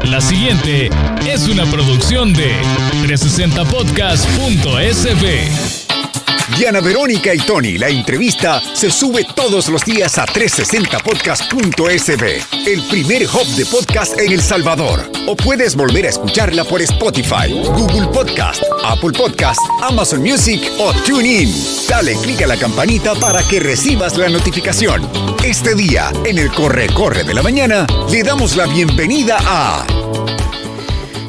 La siguiente es una producción de 360podcast.sb. Diana Verónica y Tony, la entrevista se sube todos los días a 360podcast.sb, el primer hub de podcast en El Salvador. O puedes volver a escucharla por Spotify, Google Podcast, Apple Podcast, Amazon Music o TuneIn. Dale clic a la campanita para que recibas la notificación. Este día, en el Corre de la Mañana, le damos la bienvenida a...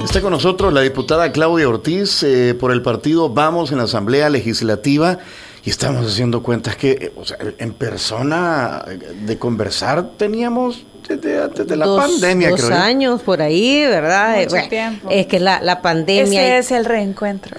Está con nosotros la diputada Claudia Ortiz por el partido Vamos en la Asamblea Legislativa y estamos haciendo cuentas que en persona de conversar teníamos desde la pandemia, creo. 2 años por ahí, ¿verdad? Mucho tiempo. Es que la pandemia... Ese es el reencuentro.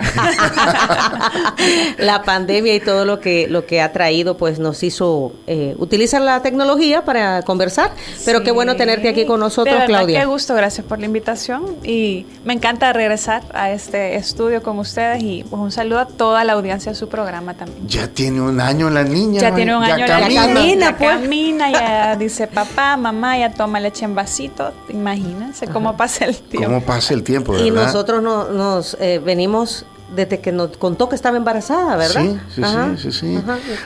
La pandemia y todo lo que ha traído, pues nos hizo utilizar la tecnología para conversar. Pero Sí. qué bueno tenerte aquí con nosotros, De verdad, Claudia. Qué gusto, gracias por la invitación. Y me encanta regresar a este estudio con ustedes. Y pues un saludo a toda la audiencia de su programa también. Ya tiene un año la niña. Ya tiene un año la camina. niña, camina, pues. camina, ya dice papá, mamá, ya toma leche en vasito. Imagínense cómo pasa el tiempo. ¿Cómo pasa el tiempo, verdad? Y nosotros nos venimos desde que nos contó que estaba embarazada, ¿verdad? Sí. Ajá.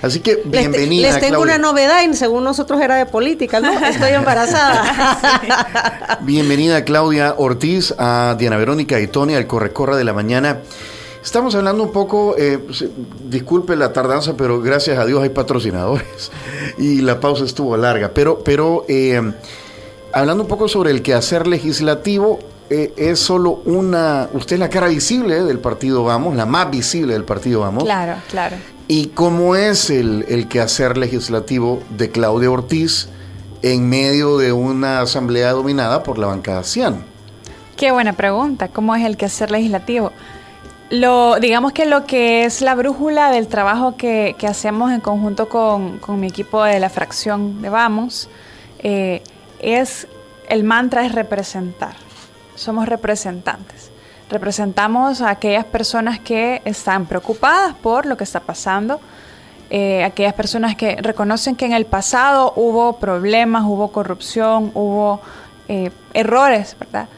Así que bienvenida, Les tengo Claudia. una novedad y según nosotros era de política, ¿no? Estoy embarazada. Bienvenida, Claudia Ortiz, a Diana Verónica y Tony al Corre de la Mañana. Estamos hablando un poco, disculpe la tardanza, pero gracias a Dios hay patrocinadores y la pausa estuvo larga. Pero hablando un poco sobre el quehacer legislativo, es solo usted es la cara visible del partido Vamos, la más visible del partido Vamos. Claro. ¿Y cómo es el quehacer legislativo de Claudia Ortiz en medio de una asamblea dominada por la bancada Cian? Qué buena pregunta. ¿Cómo es el quehacer legislativo? Digamos que lo que es la brújula del trabajo que hacemos en conjunto con mi equipo de la fracción de Vamos, el mantra es representar. Somos representantes. Representamos a aquellas personas que están preocupadas por lo que está pasando, aquellas personas que reconocen que en el pasado hubo problemas, hubo corrupción, hubo errores, ¿verdad?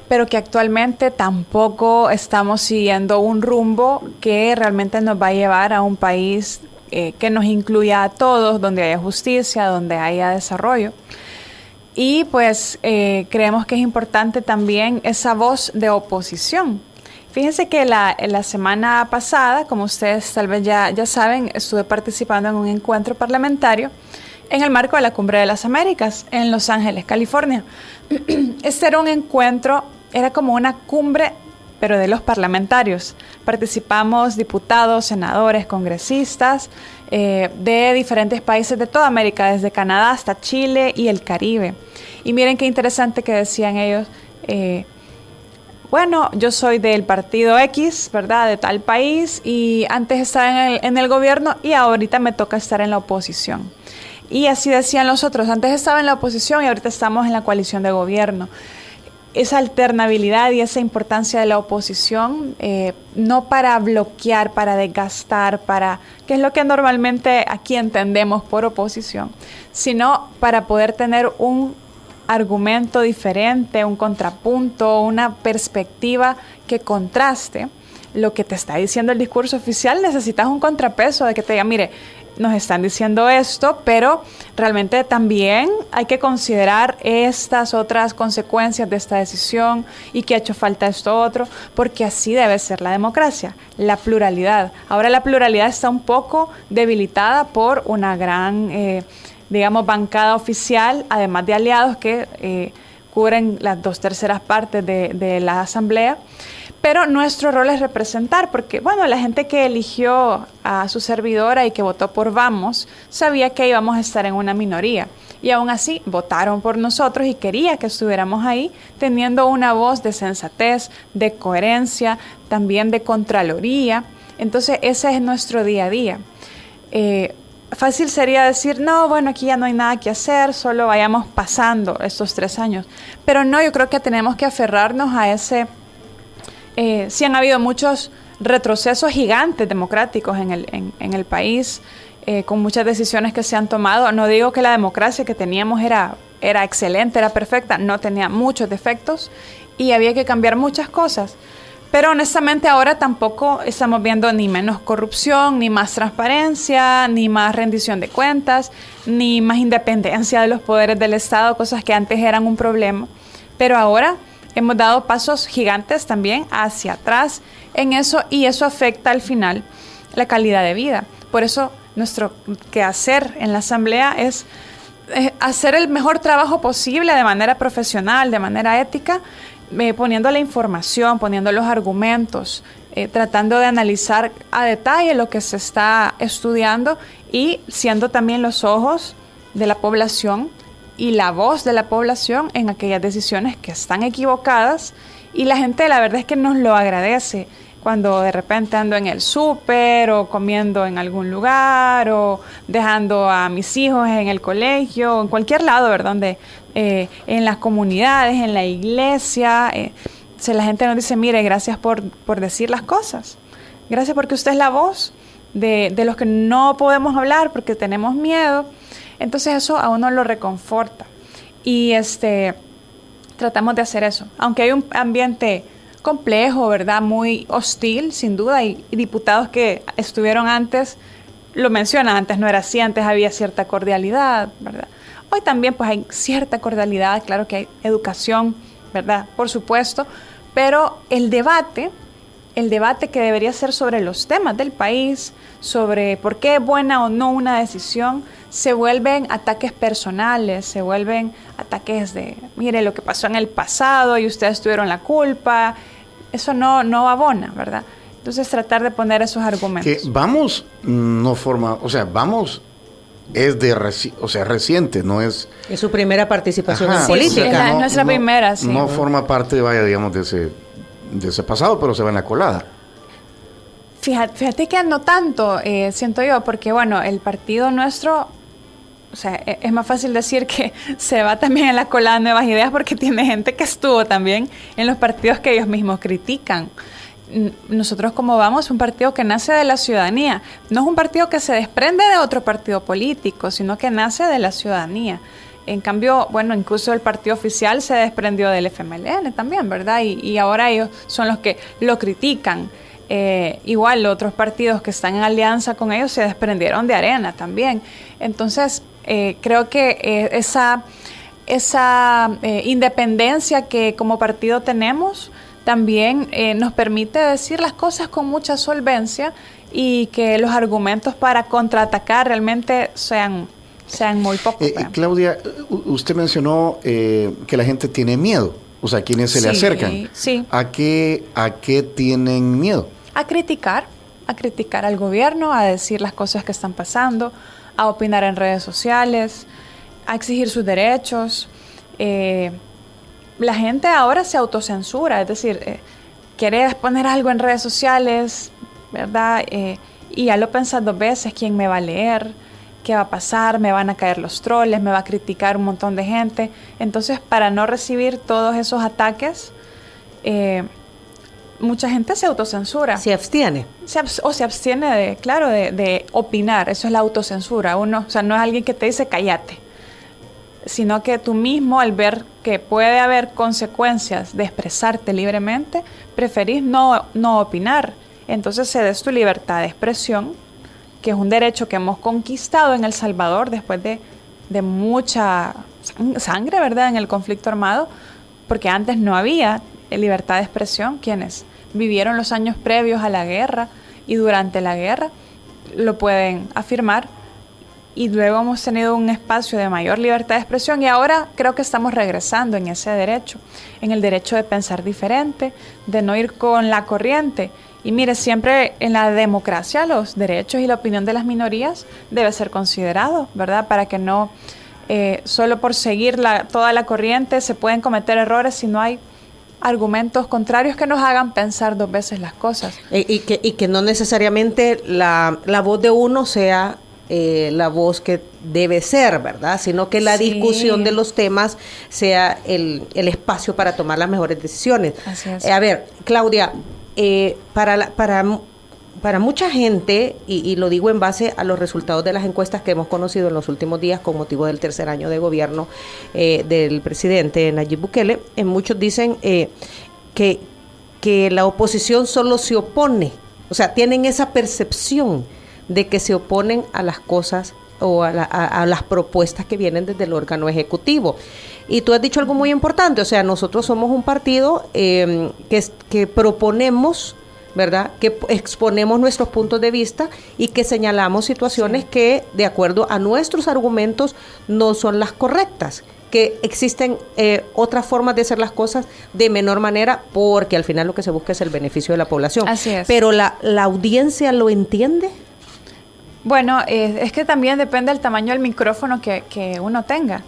Pero que actualmente tampoco estamos siguiendo un rumbo que realmente nos va a llevar a un país que nos incluya a todos, donde haya justicia, donde haya desarrollo. Y pues creemos que es importante también esa voz de oposición. Fíjense que la semana pasada, como ustedes tal vez ya saben, estuve participando en un encuentro parlamentario en el marco de la Cumbre de las Américas en Los Ángeles, California. Este era un encuentro, era como una cumbre, pero de los parlamentarios. Participamos diputados, senadores, congresistas de diferentes países de toda América, desde Canadá hasta Chile y el Caribe. Y miren qué interesante que decían ellos, bueno, yo soy del partido X, ¿verdad?, de tal país, y antes estaba en el gobierno y ahorita me toca estar en la oposición. Y así decían los otros, antes estaba en la oposición y ahorita estamos en la coalición de gobierno. Esa alternabilidad y esa importancia de la oposición, no para bloquear, para desgastar, que es lo que normalmente aquí entendemos por oposición, sino para poder tener un argumento diferente, un contrapunto, una perspectiva que contraste lo que te está diciendo el discurso oficial. Necesitas un contrapeso de que te diga, mire, nos están diciendo esto, pero realmente también hay que considerar estas otras consecuencias de esta decisión y que ha hecho falta esto otro, porque así debe ser la democracia, la pluralidad. Ahora la pluralidad está un poco debilitada por una gran, bancada oficial, además de aliados que cubren las 2/3 partes de la asamblea. Pero nuestro rol es representar, porque bueno, la gente que eligió a su servidora y que votó por Vamos, sabía que íbamos a estar en una minoría. Y aún así votaron por nosotros y quería que estuviéramos ahí, teniendo una voz de sensatez, de coherencia, también de contraloría. Entonces ese es nuestro día a día. Fácil sería decir, no, bueno, aquí ya no hay nada que hacer, solo vayamos pasando estos 3 años. Pero no, yo creo que tenemos que aferrarnos a ese... sí han habido muchos retrocesos gigantes democráticos en el país, con muchas decisiones que se han tomado. No digo que la democracia que teníamos era era excelente, era perfecta, no tenía muchos defectos y había que cambiar muchas cosas. Pero honestamente ahora tampoco estamos viendo ni menos corrupción, ni más transparencia, ni más rendición de cuentas, ni más independencia de los poderes del Estado, cosas que antes eran un problema. Pero ahora hemos dado pasos gigantes también hacia atrás en eso y eso afecta al final la calidad de vida. Por eso nuestro quehacer en la Asamblea es hacer el mejor trabajo posible de manera profesional, de manera ética, poniendo la información, poniendo los argumentos, tratando de analizar a detalle lo que se está estudiando y siendo también los ojos de la población y la voz de la población en aquellas decisiones que están equivocadas. Y la gente, la verdad es que nos lo agradece cuando de repente ando en el súper o comiendo en algún lugar o dejando a mis hijos en el colegio, en cualquier lado, ¿verdad? Donde, en las comunidades, en la iglesia, la gente nos dice, mire, gracias por decir las cosas. Gracias porque usted es la voz de los que no podemos hablar porque tenemos miedo. Entonces eso a uno lo reconforta. Y tratamos de hacer eso. Aunque hay un ambiente complejo, ¿verdad? Muy hostil, sin duda, y diputados que estuvieron antes, lo mencionan, antes no era así, antes había cierta cordialidad, ¿verdad? Hoy también pues hay cierta cordialidad, claro que hay educación, ¿verdad? Por supuesto, pero el debate que debería ser sobre los temas del país, sobre por qué es buena o no una decisión, se vuelven ataques personales, se vuelven ataques de, mire lo que pasó en el pasado y ustedes tuvieron la culpa. Eso no abona, ¿verdad? Entonces tratar de poner esos argumentos. Que vamos no forma, o sea, vamos es reciente, no es... Es su primera participación en Sí, política. es nuestra primera, sí. No forma parte, digamos, de ese pasado, pero se va en la colada. Fíjate que no tanto, siento yo, porque bueno, el partido nuestro, o sea, es más fácil decir que se va también en la colada de Nuevas Ideas porque tiene gente que estuvo también en los partidos que ellos mismos critican. Nosotros como vamos, un partido que nace de la ciudadanía, no es un partido que se desprende de otro partido político, sino que nace de la ciudadanía. En cambio, bueno, incluso el partido oficial se desprendió del FMLN también, ¿verdad? Y ahora ellos son los que lo critican. Igual otros partidos que están en alianza con ellos se desprendieron de Arena también. Entonces, creo que esa independencia que como partido tenemos también nos permite decir las cosas con mucha solvencia y que los argumentos para contraatacar realmente sean muy pocos. Claudia, usted mencionó que la gente tiene miedo, o sea, quienes se le acercan. Sí. ¿A qué tienen miedo? A criticar al gobierno, a decir las cosas que están pasando, a opinar en redes sociales, a exigir sus derechos. La gente ahora se autocensura, es decir, quiere poner algo en redes sociales, ¿verdad? Y ya lo piensas 2 veces, ¿quién me va a leer? ¿Qué va a pasar? ¿Me van a caer los troles? ¿Me va a criticar un montón de gente? Entonces, para no recibir todos esos ataques, mucha gente se autocensura. Se abstiene. Se abstiene de opinar. Eso es la autocensura. No es alguien que te dice cállate, sino que tú mismo, al ver que puede haber consecuencias de expresarte libremente, preferís no opinar. Entonces cedes tu libertad de expresión, que es un derecho que hemos conquistado en El Salvador después de mucha sangre, ¿verdad?, en el conflicto armado, porque antes no había libertad de expresión. Quienes vivieron los años previos a la guerra y durante la guerra lo pueden afirmar. Y luego hemos tenido un espacio de mayor libertad de expresión y ahora creo que estamos regresando en ese derecho, en el derecho de pensar diferente, de no ir con la corriente. Y mire, siempre en la democracia los derechos y la opinión de las minorías debe ser considerado, ¿verdad? Para que no, solo por seguir toda la corriente se pueden cometer errores si no hay argumentos contrarios que nos hagan pensar 2 veces las cosas. Y que no necesariamente la voz de uno sea la voz que debe ser, ¿verdad? Sino que la discusión de los temas sea el espacio para tomar las mejores decisiones. Así es. A ver, Claudia, para para mucha gente, y lo digo en base a los resultados de las encuestas que hemos conocido en los últimos días con motivo del tercer año de gobierno del presidente Nayib Bukele, muchos dicen que la oposición solo se opone, o sea, tienen esa percepción de que se oponen a las cosas o a las propuestas que vienen desde el órgano ejecutivo. Y tú has dicho algo muy importante, o sea, nosotros somos un partido que proponemos, ¿verdad?, que exponemos nuestros puntos de vista y que señalamos situaciones que, de acuerdo a nuestros argumentos, no son las correctas, que existen otras formas de hacer las cosas de menor manera, porque al final lo que se busca es el beneficio de la población. Así es. Pero la audiencia lo entiende. Bueno, es que también depende del tamaño del micrófono que uno tenga.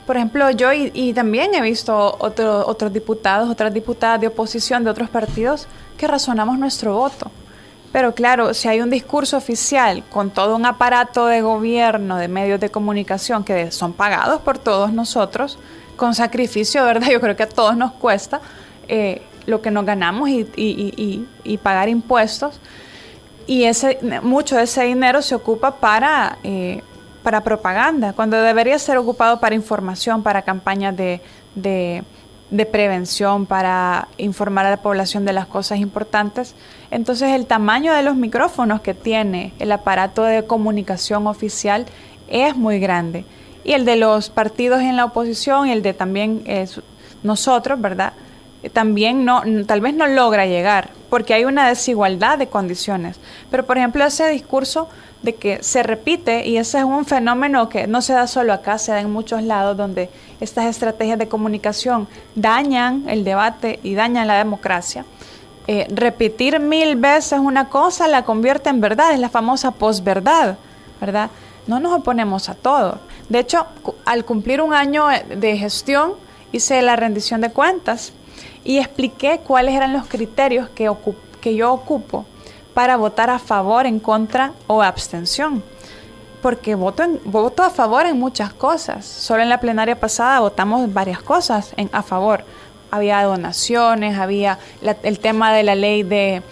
Por ejemplo, yo y también he visto otros diputados, otras diputadas de oposición de otros partidos que razonamos nuestro voto. Pero claro, si hay un discurso oficial con todo un aparato de gobierno, de medios de comunicación que son pagados por todos nosotros, con sacrificio, ¿verdad? Yo creo que a todos nos cuesta lo que nos ganamos y pagar impuestos. Y mucho de ese dinero se ocupa para propaganda, cuando debería ser ocupado para información, para campañas de prevención, para informar a la población de las cosas importantes. Entonces, el tamaño de los micrófonos que tiene el aparato de comunicación oficial es muy grande. Y el de los partidos en la oposición y el de también nosotros, ¿verdad?, también tal vez no logra llegar, porque hay una desigualdad de condiciones. Pero, por ejemplo, ese discurso de que se repite, y ese es un fenómeno que no se da solo acá, se da en muchos lados, donde estas estrategias de comunicación dañan el debate y dañan la democracia. Repetir 1000 veces una cosa la convierte en verdad, es la famosa posverdad, ¿verdad? No nos oponemos a todo. De hecho, al cumplir un año de gestión, hice la rendición de cuentas y expliqué cuáles eran los criterios que yo ocupo para votar a favor, en contra o abstención. Porque voto a favor en muchas cosas. Solo en la plenaria pasada votamos varias cosas a favor. Había donaciones, había el tema de la ley de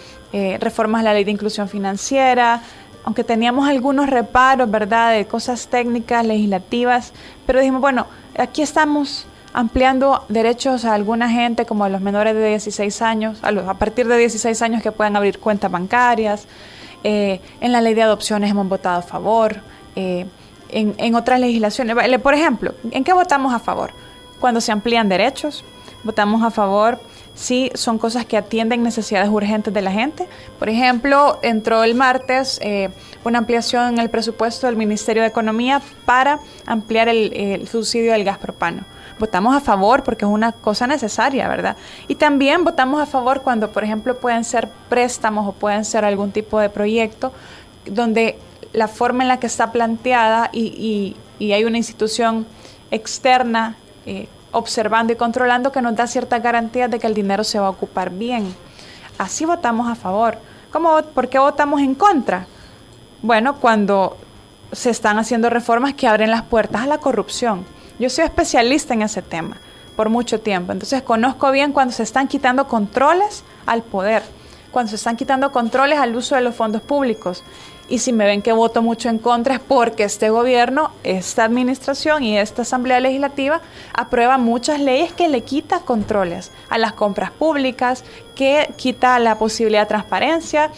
reformas a la ley de inclusión financiera, aunque teníamos algunos reparos, ¿verdad?, de cosas técnicas, legislativas, pero dijimos, bueno, aquí estamos ampliando derechos a alguna gente, como a los menores de 16 años, a partir de 16 años que puedan abrir cuentas bancarias. En la ley de adopciones hemos votado a favor. En otras legislaciones, por ejemplo, ¿en qué votamos a favor? Cuando se amplían derechos, votamos a favor si son cosas que atienden necesidades urgentes de la gente. Por ejemplo, entró el martes una ampliación en el presupuesto del Ministerio de Economía para ampliar el subsidio del gas propano. Votamos a favor porque es una cosa necesaria, ¿verdad? Y también votamos a favor cuando, por ejemplo, pueden ser préstamos o pueden ser algún tipo de proyecto donde la forma en la que está planteada y hay una institución externa observando y controlando que nos da ciertas garantías de que el dinero se va a ocupar bien. Así votamos a favor. ¿Por qué votamos en contra? Bueno, cuando se están haciendo reformas que abren las puertas a la corrupción. Yo soy especialista en ese tema por mucho tiempo, entonces conozco bien cuando se están quitando controles al poder, cuando se están quitando controles al uso de los fondos públicos. Y si me ven que voto mucho en contra es porque este gobierno, esta administración y esta Asamblea Legislativa aprueba muchas leyes que le quita controles a las compras públicas, que quita la posibilidad de transparencia,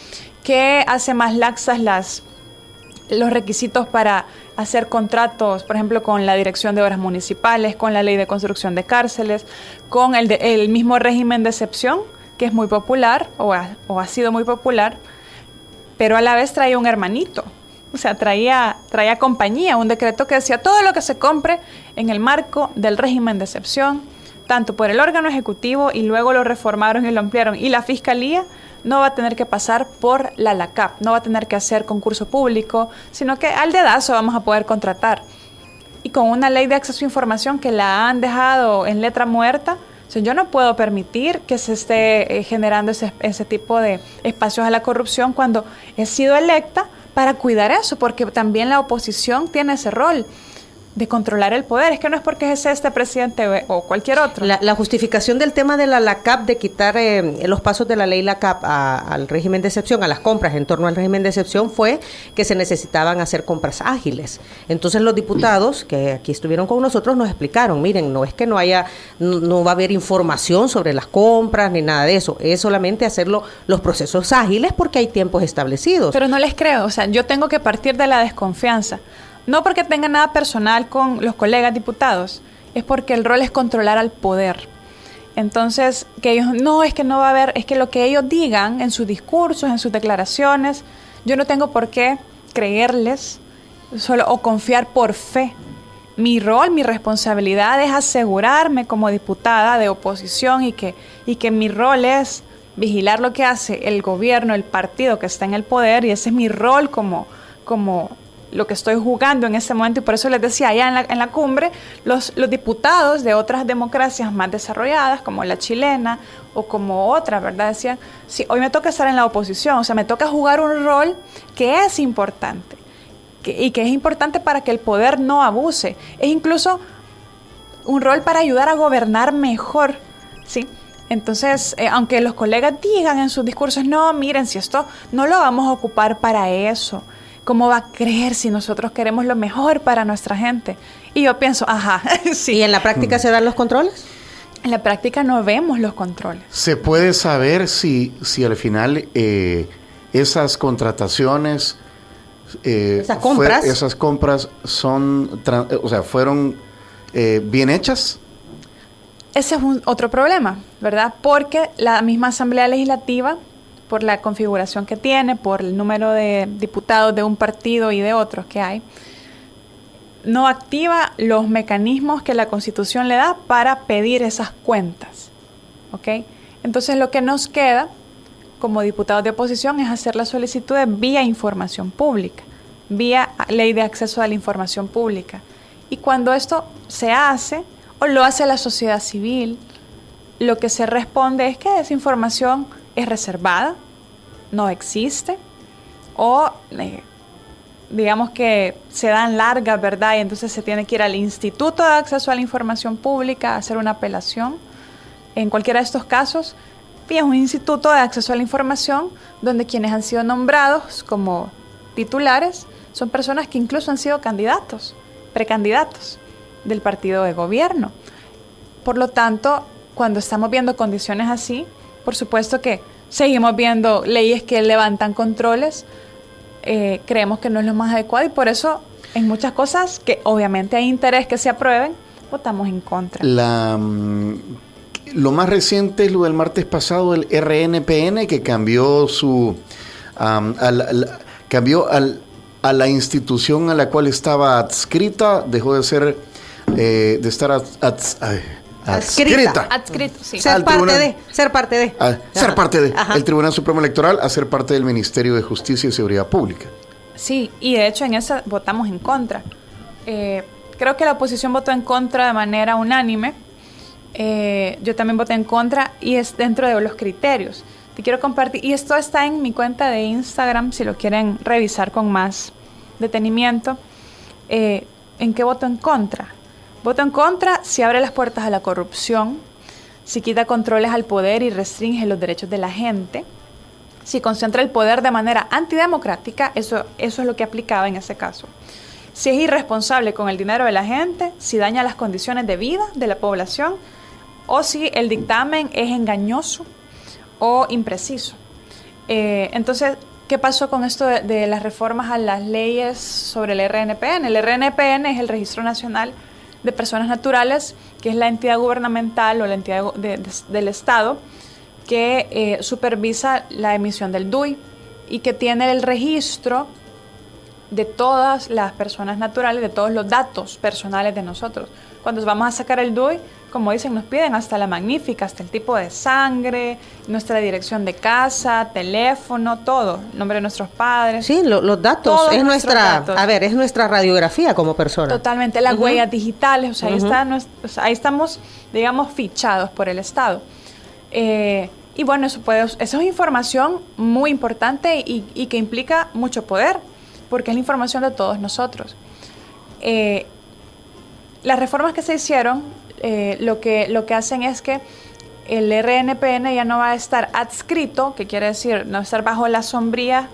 que hace más laxas los requisitos para hacer contratos, por ejemplo, con la Dirección de Obras Municipales, con la Ley de Construcción de Cárceles, con el mismo régimen de excepción, que es muy popular o ha sido muy popular, pero a la vez traía un hermanito. O sea, traía compañía, un decreto que decía todo lo que se compre en el marco del régimen de excepción, tanto por el órgano ejecutivo, y luego lo reformaron y lo ampliaron. Y la Fiscalía no va a tener que pasar por la LACAP, no va a tener que hacer concurso público, sino que al dedazo vamos a poder contratar. Y con una ley de acceso a información que la han dejado en letra muerta, o sea, yo no puedo permitir que se esté generando ese tipo de espacios a la corrupción cuando he sido electa para cuidar eso, porque también la oposición tiene ese rol. de controlar el poder. Es que no es porque es este presidente o cualquier otro. La justificación del tema de la LACAP, de quitar los pasos de la ley LACAP al régimen de excepción, a las compras en torno al régimen de excepción, fue que se necesitaban hacer compras ágiles. Entonces los diputados que aquí estuvieron con nosotros nos explicaron, miren, no es que no va a haber información sobre las compras ni nada de eso, es solamente hacerlo los procesos ágiles porque hay tiempos establecidos. Pero no les creo, o sea, yo tengo que partir de la desconfianza. No porque tenga nada personal con los colegas diputados, es porque el rol es controlar al poder. Entonces, que ellos, no, es que no va a haber, es que lo que ellos digan en sus discursos, en sus declaraciones, yo no tengo por qué creerles solo o confiar por fe. Mi rol, mi responsabilidad es asegurarme como diputada de oposición y que mi rol es vigilar lo que hace el gobierno, el partido que está en el poder, y ese es mi rol como lo que estoy jugando en este momento. Y por eso les decía, allá en la cumbre, los diputados de otras democracias más desarrolladas, como la chilena o como otras, ¿verdad? Decían, sí, hoy me toca estar en la oposición, o sea, me toca jugar un rol que es importante, y que es importante para que el poder no abuse. Es incluso un rol para ayudar a gobernar mejor, ¿sí? Entonces, aunque los colegas digan en sus discursos, no, miren, si esto no lo vamos a ocupar para eso, ¿cómo va a creer si nosotros queremos lo mejor para nuestra gente? Y yo pienso, ajá, sí. ¿Y en la práctica se dan los controles? En la práctica no vemos los controles. ¿Se puede saber si al final esas contrataciones, esas compras son, fueron bien hechas? Ese es otro problema, ¿verdad? Porque la misma Asamblea Legislativa, por la configuración que tiene, por el número de diputados de un partido y de otros que hay, no activa los mecanismos que la Constitución le da para pedir esas cuentas, ¿ok? Entonces lo que nos queda como diputados de oposición es hacer las solicitudes vía información pública, vía ley de acceso a la información pública. Y cuando esto se hace, o lo hace la sociedad civil, lo que se responde es que esa información es reservada, no existe, o digamos que se dan largas, ¿verdad? Y entonces se tiene que ir al Instituto de Acceso a la Información Pública a hacer una apelación. En cualquiera de estos casos, es un Instituto de Acceso a la Información donde quienes han sido nombrados como titulares son personas que incluso han sido candidatos, precandidatos del partido de gobierno. Por lo tanto, cuando estamos viendo condiciones así, por supuesto que seguimos viendo leyes que levantan controles, creemos que no es lo más adecuado y por eso en muchas cosas que obviamente hay interés que se aprueben, votamos en contra. Lo más reciente es lo del martes pasado, el RNPN, que cambió a la institución a la cual estaba adscrita, dejó de ser estar adscrita. Adscrito, sí. Ser parte de. Ajá. El Tribunal Supremo Electoral a ser parte del Ministerio de Justicia y Seguridad Pública. Sí, y de hecho en esa votamos en contra. Creo que la oposición votó en contra de manera unánime. Yo también voté en contra y es dentro de los criterios. Te quiero compartir, y esto está en mi cuenta de Instagram, si lo quieren revisar con más detenimiento. ¿En qué voto en contra? Voto en contra si abre las puertas a la corrupción, si quita controles al poder y restringe los derechos de la gente, si concentra el poder de manera antidemocrática, eso es lo que aplicaba en ese caso. Si es irresponsable con el dinero de la gente, si daña las condiciones de vida de la población, o si el dictamen es engañoso o impreciso. Entonces, ¿qué pasó con esto de las reformas a las leyes sobre el RNPN? El RNPN es el Registro Nacional de Personas Naturales, que es la entidad gubernamental o la entidad del Estado que supervisa la emisión del DUI y que tiene el registro de todas las personas naturales, de todos los datos personales de nosotros. Cuando vamos a sacar el DUI, como dicen, nos piden hasta la magnífica, hasta el tipo de sangre, nuestra dirección de casa, teléfono, todo, nombre de nuestros padres. Sí, los datos, es nuestra radiografía como persona. Totalmente, las huellas digitales, o sea, ahí estamos, digamos, fichados por el Estado. Y bueno, eso es información muy importante y que implica mucho poder, porque es la información de todos nosotros. las reformas que se hicieron lo que hacen es que el RNPN ya no va a estar adscrito, que quiere decir no estar bajo la sombría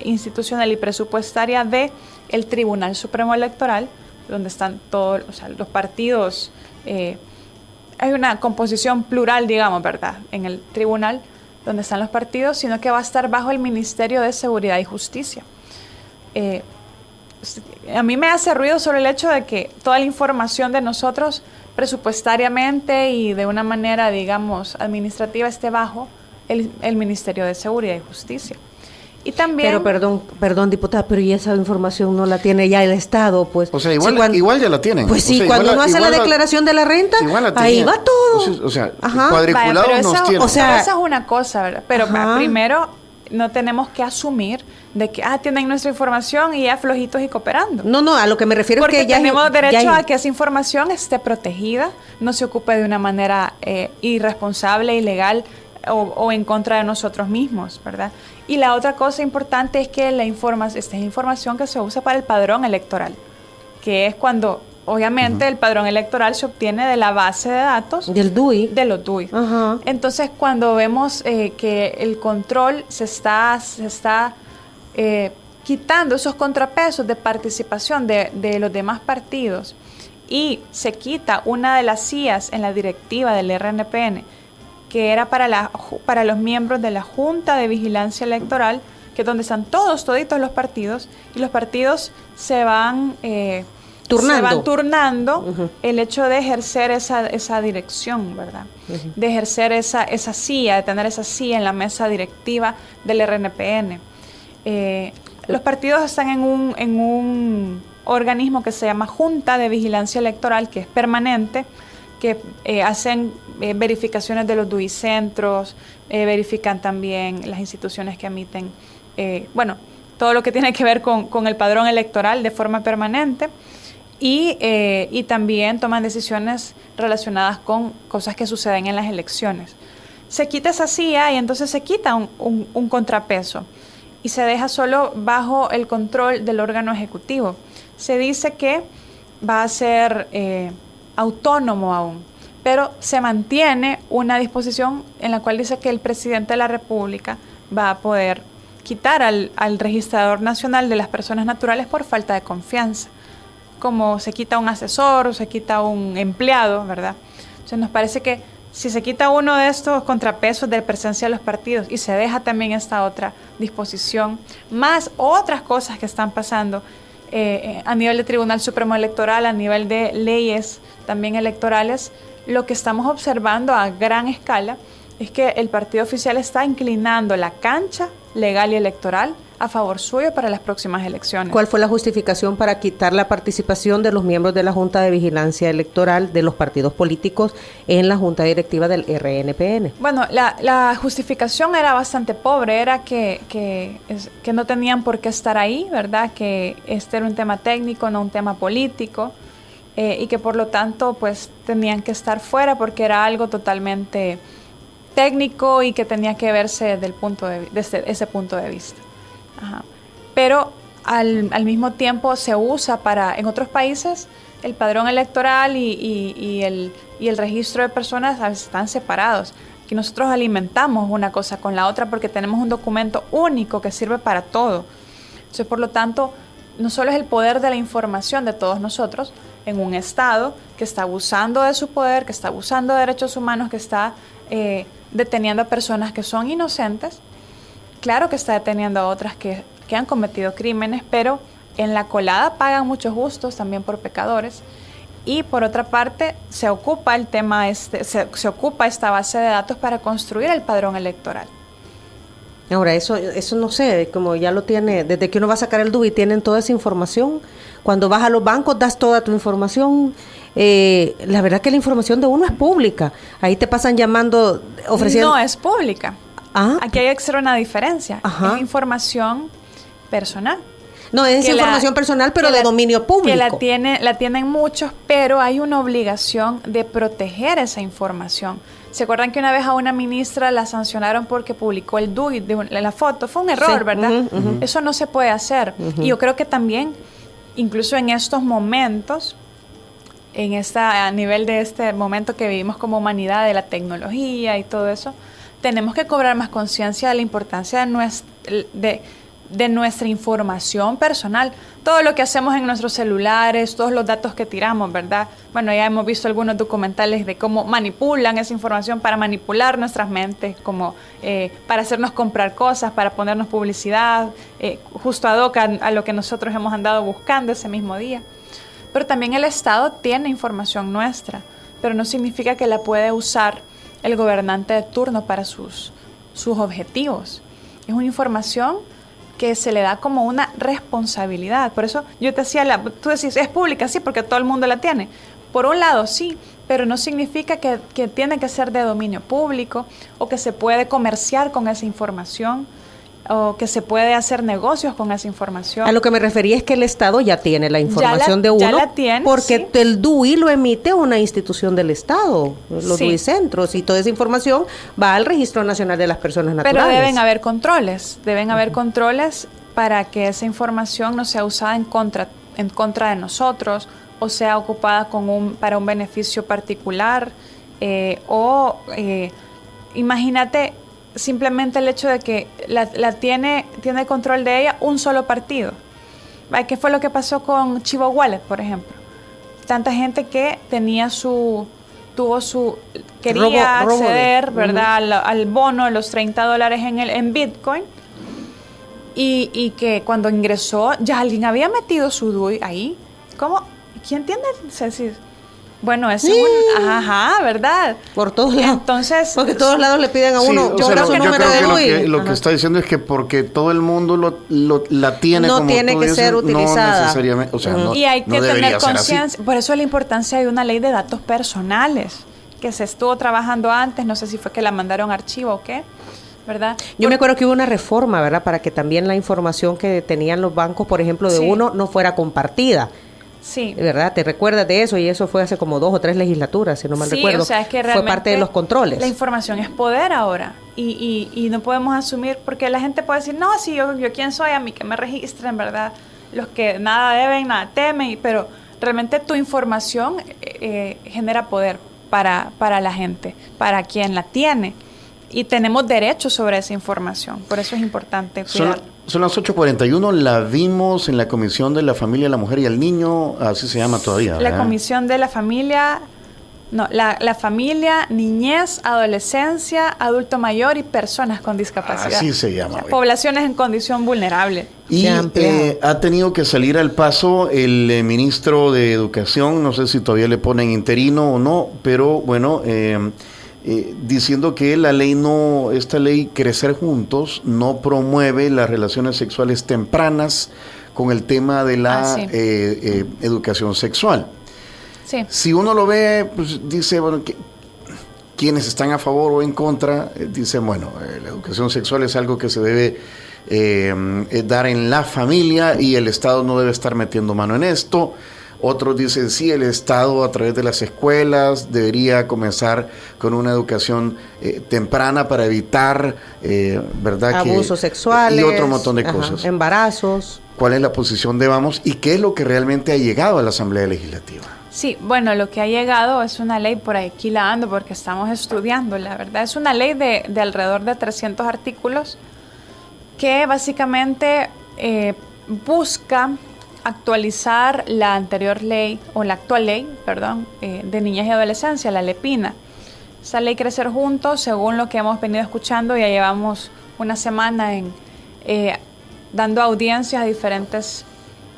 institucional y presupuestaria de el Tribunal Supremo Electoral, donde están todos, o sea, los partidos. Hay una composición plural, digamos, ¿verdad?, en el tribunal donde están los partidos, sino que va a estar bajo el Ministerio de Seguridad y Justicia. A mí me hace ruido sobre el hecho de que toda la información de nosotros presupuestariamente y de una manera, digamos, administrativa esté bajo el Ministerio de Seguridad y Justicia. Y también... Pero perdón, diputada, pero ¿y esa información no la tiene ya el Estado? Pues, o sea, igual ya la tienen. Pues sí, o sea, cuando uno hace la declaración de la renta, ahí va todo. O sea, Ajá. cuadriculado Vaya, nos tiene. O sea, esa es una cosa, ¿verdad? Pero Ajá. primero no tenemos que asumir de que tienen nuestra información y ya flojitos y cooperando. No, a lo que me refiero Porque es que ya tenemos derecho ya- a que esa información esté protegida, no se ocupe de una manera irresponsable, ilegal o en contra de nosotros mismos, ¿verdad? Y la otra cosa importante es que esta es información que se usa para el padrón electoral, que es cuando, obviamente, el padrón electoral se obtiene de la base de datos del DUI. de los DUI. Ajá. Entonces, cuando vemos que el control se está quitando esos contrapesos de participación de los demás partidos y se quita una de las sillas en la directiva del RNPN, que era para los miembros de la Junta de Vigilancia Electoral, que es donde están toditos los partidos, y los partidos se van turnando Uh-huh. el hecho de ejercer esa dirección, ¿verdad? Uh-huh. De ejercer esa silla, de tener esa silla en la mesa directiva del RNPN. Los partidos están en un organismo que se llama Junta de Vigilancia Electoral, que es permanente, que hacen verificaciones de los DUI centros, verifican también las instituciones que emiten, todo lo que tiene que ver con el padrón electoral de forma permanente, y también toman decisiones relacionadas con cosas que suceden en las elecciones. Se quita esa silla y entonces se quita un contrapeso y se deja solo bajo el control del órgano ejecutivo. Se dice que va a ser autónomo aún, pero se mantiene una disposición en la cual dice que el presidente de la República va a poder quitar al registrador nacional de las personas naturales por falta de confianza, como se quita un asesor o se quita un empleado, ¿verdad? Entonces nos parece que si se quita uno de estos contrapesos de presencia de los partidos y se deja también esta otra disposición, más otras cosas que están pasando a nivel de Tribunal Supremo Electoral, a nivel de leyes también electorales, lo que estamos observando a gran escala es que el partido oficial está inclinando la cancha legal y electoral a favor suyo para las próximas elecciones. ¿Cuál fue la justificación para quitar la participación de los miembros de la Junta de Vigilancia Electoral de los partidos políticos en la Junta Directiva del RNPN? Bueno, la justificación era bastante pobre, era que no tenían por qué estar ahí, ¿verdad? Que este era un tema técnico, no un tema político, y que por lo tanto pues tenían que estar fuera porque era algo totalmente técnico y que tenía que verse desde ese punto de vista. Ajá. Pero al mismo tiempo se usa en otros países, el padrón electoral y el registro de personas a veces están separados. Aquí nosotros alimentamos una cosa con la otra porque tenemos un documento único que sirve para todo. Entonces, por lo tanto, no solo es el poder de la información de todos nosotros en un Estado que está abusando de su poder, que está abusando de derechos humanos, que está deteniendo a personas que son inocentes. Claro que está deteniendo a otras que han cometido crímenes, pero en la colada pagan muchos justos también por pecadores. Y por otra parte, se ocupa el tema se ocupa esta base de datos para construir el padrón electoral. Ahora, eso no sé, como ya lo tiene, desde que uno va a sacar el DUI, tienen toda esa información. Cuando vas a los bancos, das toda tu información. La verdad que la información de uno es pública. Ahí te pasan llamando, ofreciendo... No es pública. Ah. Aquí hay que hacer una diferencia. Ajá. Es información personal. No, es información personal, pero de dominio público. Que la tienen muchos, pero hay una obligación de proteger esa información. ¿Se acuerdan que una vez a una ministra la sancionaron porque publicó el DUI de la foto? Fue un error, sí, ¿verdad? Uh-huh. Eso no se puede hacer. Y yo creo que también, incluso en estos momentos, a nivel de este momento que vivimos como humanidad, de la tecnología y todo eso, tenemos que cobrar más conciencia de la importancia de nuestra información personal. Todo lo que hacemos en nuestros celulares, todos los datos que tiramos, ¿verdad? Bueno, ya hemos visto algunos documentales de cómo manipulan esa información para manipular nuestras mentes, como para hacernos comprar cosas, para ponernos publicidad, justo ad hoc a lo que nosotros hemos andado buscando ese mismo día. Pero también el Estado tiene información nuestra, pero no significa que la puede usar el gobernante de turno para sus objetivos. Es una información que se le da como una responsabilidad. Por eso yo te decía, tú decís, es pública, sí, porque todo el mundo la tiene. Por un lado, sí, pero no significa que tiene que ser de dominio público o que se puede comerciar con esa información o que se puede hacer negocios con esa información. A lo que me refería es que el Estado ya tiene la información de uno, ya la tiene, porque sí. el DUI lo emite una institución del Estado, los Sí. DUI centros, y toda esa información va al Registro Nacional de las Personas Naturales. Pero deben haber controles para que esa información no sea usada en contra de nosotros o sea ocupada para un beneficio particular imagínate simplemente el hecho de que tiene control de ella un solo partido. ¿Qué fue lo que pasó con Chivo Wallet, por ejemplo? Tanta gente que quería acceder, ¿verdad? Al bono, los $30 en Bitcoin, y que cuando ingresó ya alguien había metido su DUI ahí. ¿Cómo? ¿Quién tiene? Bueno, es ¿verdad? Por todos lados. Entonces, porque todos lados le piden a uno. Sí, número de DUI. Lo que está diciendo es que porque todo el mundo la tiene, no como tiene tú que dices, ser utilizada. No necesariamente, o sea, y hay que tener conciencia. así. Por eso la importancia de una ley de datos personales que se estuvo trabajando antes. No sé si fue que la mandaron a archivo o qué, ¿verdad? Yo me acuerdo que hubo una reforma, ¿verdad? Para que también la información que tenían los bancos, por ejemplo, de Sí. uno, no fuera compartida. Sí. ¿Verdad? ¿Te recuerdas de eso? Y eso fue hace como 2 o 3 legislaturas, si no mal recuerdo. O sea, es que fue parte de los controles. La información es poder ahora. Y no podemos asumir, porque la gente puede decir, no, sí, yo quién soy, a mí que me registren, ¿verdad? Los que nada deben, nada temen, pero realmente tu información genera poder para la gente, para quien la tiene. Y tenemos derechos sobre esa información. Por eso es importante cuidar. Son las 8:41, la vimos en la Comisión de la Familia, la Mujer y el Niño, así se llama todavía, ¿verdad? La Comisión de la Familia, la familia, niñez, adolescencia, adulto mayor y personas con discapacidad. Así se llama. Poblaciones en condición vulnerable. Y ha tenido que salir al paso el ministro de Educación, no sé si todavía le ponen interino o no, pero bueno, diciendo que esta ley Crecer Juntos no promueve las relaciones sexuales tempranas con el tema de la educación sexual. Sí. Si uno lo ve, pues dice, bueno, quienes están a favor o en contra, dicen, bueno, la educación sexual es algo que se debe dar en la familia y el Estado no debe estar metiendo mano en esto. Otros dicen, sí, el Estado a través de las escuelas debería comenzar con una educación temprana para evitar, ¿verdad? Abusos sexuales. Y otro montón de cosas. Embarazos. ¿Cuál es la posición de Vamos y qué es lo que realmente ha llegado a la Asamblea Legislativa? Sí, bueno, lo que ha llegado es una ley, por aquí la ando porque estamos estudiando, la verdad. Es una ley de alrededor de 300 artículos que básicamente busca actualizar la anterior ley, o la actual ley, de niñez y adolescencia, la LEPINA. Esa ley Crecer Juntos, según lo que hemos venido escuchando, ya llevamos una semana dando audiencias a diferentes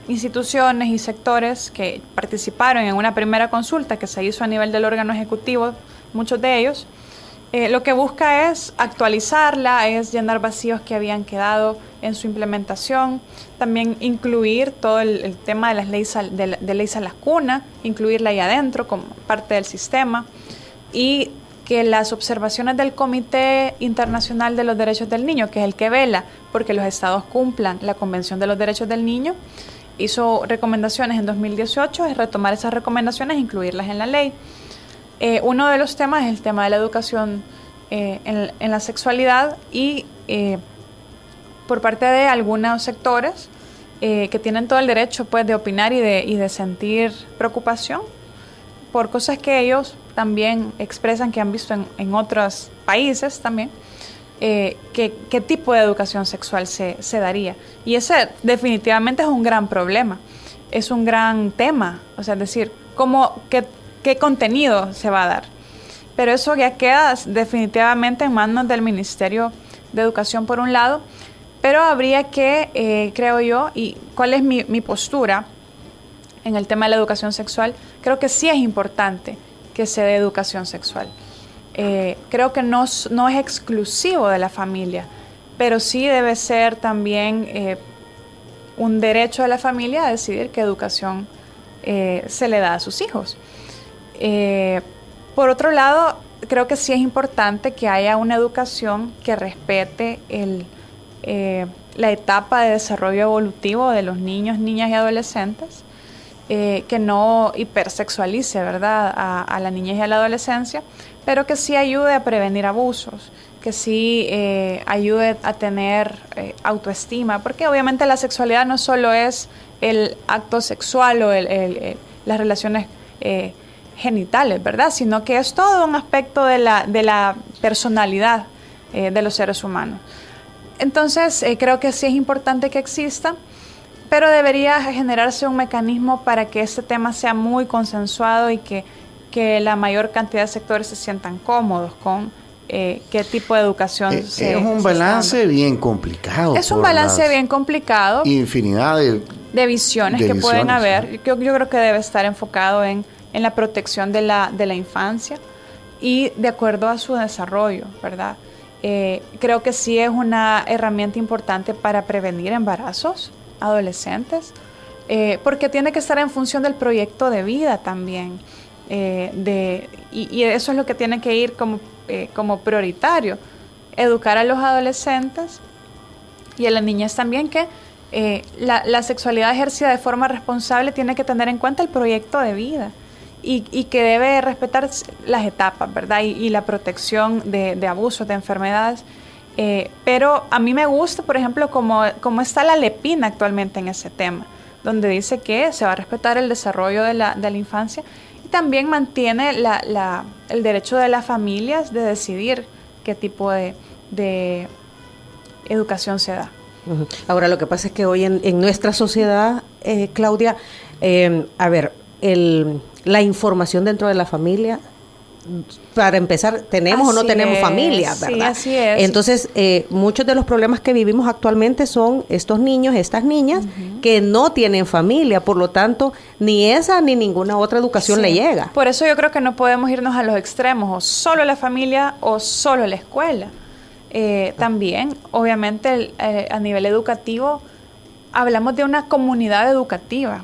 instituciones y sectores que participaron en una primera consulta que se hizo a nivel del órgano ejecutivo, muchos de ellos. Lo que busca es actualizarla, es llenar vacíos que habían quedado en su implementación, también incluir todo el tema de las leyes de ley Salas Cuna, incluirla ahí adentro como parte del sistema, y que las observaciones del Comité Internacional de los Derechos del Niño, que es el que vela porque los estados cumplan la Convención de los Derechos del Niño, hizo recomendaciones en 2018, es retomar esas recomendaciones e incluirlas en la ley. Uno de los temas es el tema de la educación en la sexualidad y por parte de algunos sectores que tienen todo el derecho, pues, de opinar y de sentir preocupación. por cosas que ellos también expresan que han visto en otros países también, qué tipo de educación sexual se daría. Y ese definitivamente es un gran problema, es un gran tema, o sea, es decir, qué contenido se va a dar. Pero eso ya queda definitivamente en manos del Ministerio de Educación por un lado, pero habría que, creo yo, y cuál es mi postura en el tema de la educación sexual, creo que sí es importante que se dé educación sexual. Creo que no es exclusivo de la familia, pero sí debe ser también un derecho de la familia a decidir qué educación se le da a sus hijos. Por otro lado, creo que sí es importante que haya una educación que respete la etapa de desarrollo evolutivo de los niños, niñas y adolescentes, que no hipersexualice, ¿verdad?, a la niñez y a la adolescencia, pero que sí ayude a prevenir abusos, que sí ayude a tener autoestima, porque obviamente la sexualidad no solo es el acto sexual o las relaciones genitales, ¿verdad?, sino que es todo un aspecto de la personalidad de los seres humanos. Entonces, creo que sí es importante que exista, pero debería generarse un mecanismo para que este tema sea muy consensuado y que la mayor cantidad de sectores se sientan cómodos con qué tipo de educación es un balance bien complicado. Es un balance bien complicado. Infinidad de visiones que pueden haber. Yo creo que debe estar enfocado en la protección de la infancia y de acuerdo a su desarrollo, ¿verdad? Creo que sí es una herramienta importante para prevenir embarazos adolescentes, porque tiene que estar en función del proyecto de vida también, y eso es lo que tiene que ir como prioritario, educar a los adolescentes y a las niñas también que la sexualidad ejercida de forma responsable tiene que tener en cuenta el proyecto de vida y que debe respetar las etapas, ¿verdad? Y la protección de abusos, de enfermedades. Pero a mí me gusta, por ejemplo, cómo está la LEPINA actualmente en ese tema, donde dice que se va a respetar el desarrollo de la infancia y también mantiene el derecho de las familias de decidir qué tipo de educación se da. Ahora, lo que pasa es que hoy en nuestra sociedad, Claudia, la información dentro de la familia, para empezar, ¿tenemos o no tenemos familia, verdad? Sí, así es. Entonces, muchos de los problemas que vivimos actualmente son estos niños, estas niñas, que no tienen familia, por lo tanto, ni esa ni ninguna otra educación le llega. Por eso yo creo que no podemos irnos a los extremos, o solo la familia o solo la escuela. También, obviamente, a nivel educativo, hablamos de una comunidad educativa.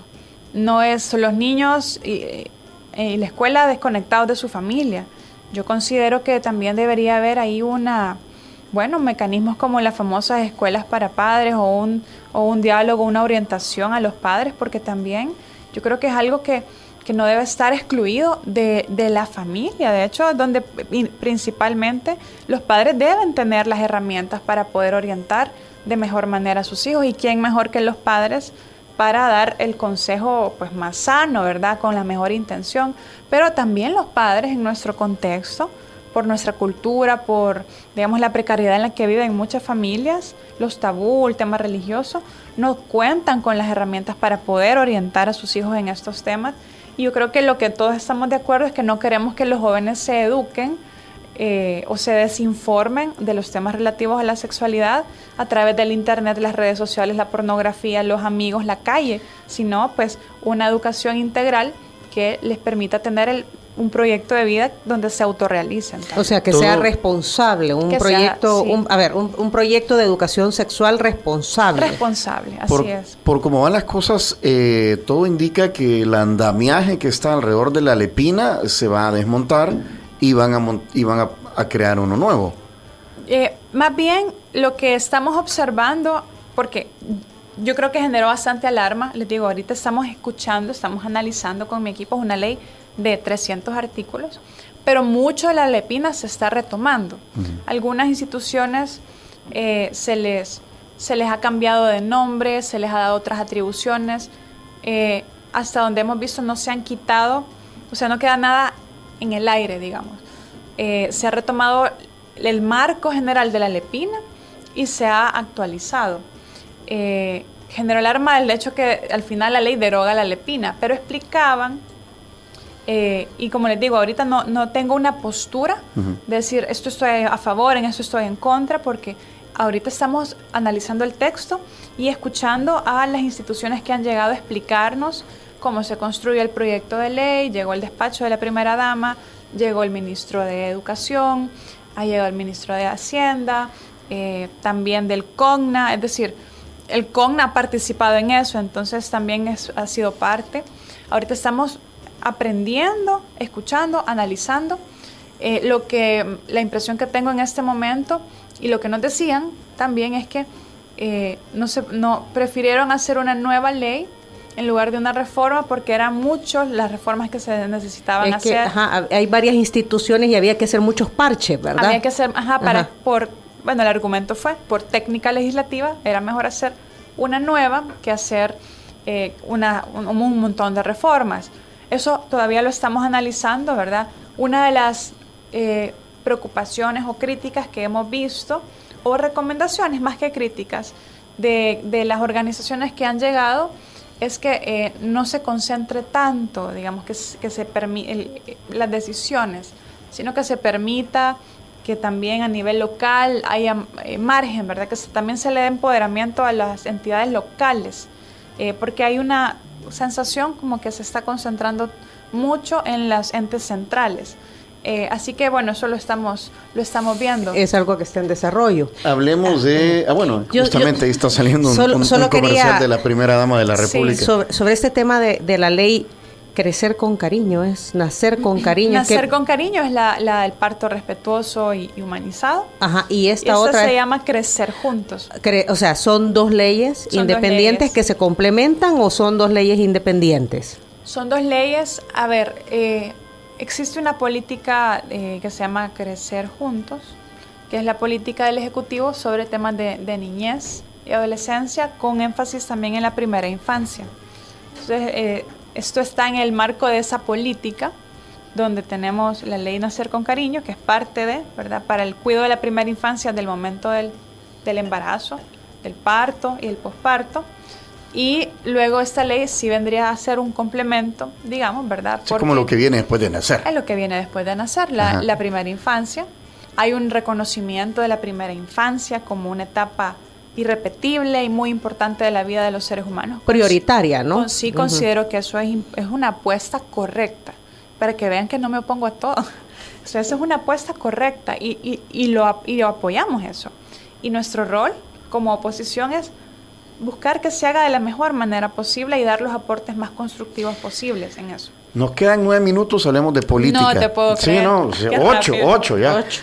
No es los niños y la escuela desconectados de su familia. Yo considero que también debería haber ahí mecanismos como las famosas escuelas para padres o un diálogo, una orientación a los padres, porque también yo creo que es algo que no debe estar excluido de la familia. De hecho, donde principalmente los padres deben tener las herramientas para poder orientar de mejor manera a sus hijos. ¿Y quién mejor que los padres para dar el consejo más sano, ¿verdad?, con la mejor intención? Pero también los padres en nuestro contexto, por nuestra cultura, por, digamos, la precariedad en la que viven muchas familias, los tabú, el tema religioso, no cuentan con las herramientas para poder orientar a sus hijos en estos temas. Y yo creo que lo que todos estamos de acuerdo es que no queremos que los jóvenes se eduquen o se desinformen de los temas relativos a la sexualidad a través del internet, las redes sociales, la pornografía, los amigos, la calle, sino una educación integral que les permita tener un proyecto de vida donde se autorrealicen. O sea, que sea responsable, un proyecto de educación sexual responsable. Responsable, así es. Por cómo van las cosas, todo indica que el andamiaje que está alrededor de la LEPINA se va a desmontar y van a crear uno nuevo. Más bien, lo que estamos observando, porque yo creo que generó bastante alarma, les digo, ahorita estamos analizando con mi equipo una ley de 300 artículos, pero mucho de la LEPINA se está retomando. Algunas instituciones se les ha cambiado de nombre, se les ha dado otras atribuciones, hasta donde hemos visto no se han quitado o sea, no queda nada en el aire, digamos. Se ha retomado el marco general de la LEPINA y se ha actualizado. Generó alarma el hecho que al final la ley deroga la LEPINA, pero explicaban, y como les digo, ahorita no tengo una postura de decir esto estoy a favor, en esto estoy en contra, porque ahorita estamos analizando el texto y escuchando a las instituciones que han llegado a explicarnos cómo se construye el proyecto de ley. Llegó el despacho de la primera dama, llegó el ministro de Educación, ha llegado el ministro de Hacienda, también del CONNA, es decir, el CONNA ha participado en eso, entonces también ha sido parte. Ahorita estamos aprendiendo, escuchando, analizando. La impresión que tengo en este momento y lo que nos decían también es que prefirieron hacer una nueva ley en lugar de una reforma, porque eran muchas las reformas que se necesitaban hacer. Hay varias instituciones y había que hacer muchos parches, ¿verdad? Había que hacer, el argumento fue, por técnica legislativa, era mejor hacer una nueva que hacer un montón de reformas. Eso todavía lo estamos analizando, ¿verdad? Una de las preocupaciones o críticas que hemos visto, o recomendaciones más que críticas, de las organizaciones que han llegado, es que no se concentre tanto, digamos, que se las decisiones, sino que se permita que también a nivel local haya margen, ¿verdad? Que también se le dé empoderamiento a las entidades locales, porque hay una sensación como que se está concentrando mucho en los entes centrales. Así que bueno, eso lo estamos viendo. Es algo que está en desarrollo. Hablemos de... justamente ahí está saliendo un comercial de la primera dama de la República. Sí, sobre este tema de la ley Crecer con Cariño, es nacer con cariño. Nacer con cariño es el parto respetuoso y humanizado. Ajá, y esta otra se llama Crecer Juntos. O sea, ¿son dos leyes independientes que se complementan o son dos leyes independientes? Son dos leyes. A ver, existe una política que se llama Crecer Juntos, que es la política del Ejecutivo sobre temas de niñez y adolescencia, con énfasis también en la primera infancia. Entonces, esto está en el marco de esa política, donde tenemos la ley Nacer con Cariño, que es parte de, ¿verdad?, para el cuidado de la primera infancia del momento del embarazo, del parto y el posparto. Y luego esta ley sí vendría a ser un complemento, digamos, ¿verdad? Es como lo que viene después de nacer. Es lo que viene después de nacer, la primera infancia. Hay un reconocimiento de la primera infancia como una etapa irrepetible y muy importante de la vida de los seres humanos. Prioritaria, ¿no? Sí, considero que eso es una apuesta correcta, para que vean que no me opongo a todo. O sea, eso es una apuesta correcta y lo apoyamos eso. Y nuestro rol como oposición es buscar que se haga de la mejor manera posible y dar los aportes más constructivos posibles en eso. Nos quedan 9 minutos, hablemos de política. No te puedo creer. Sí, no, 8 ya. 8.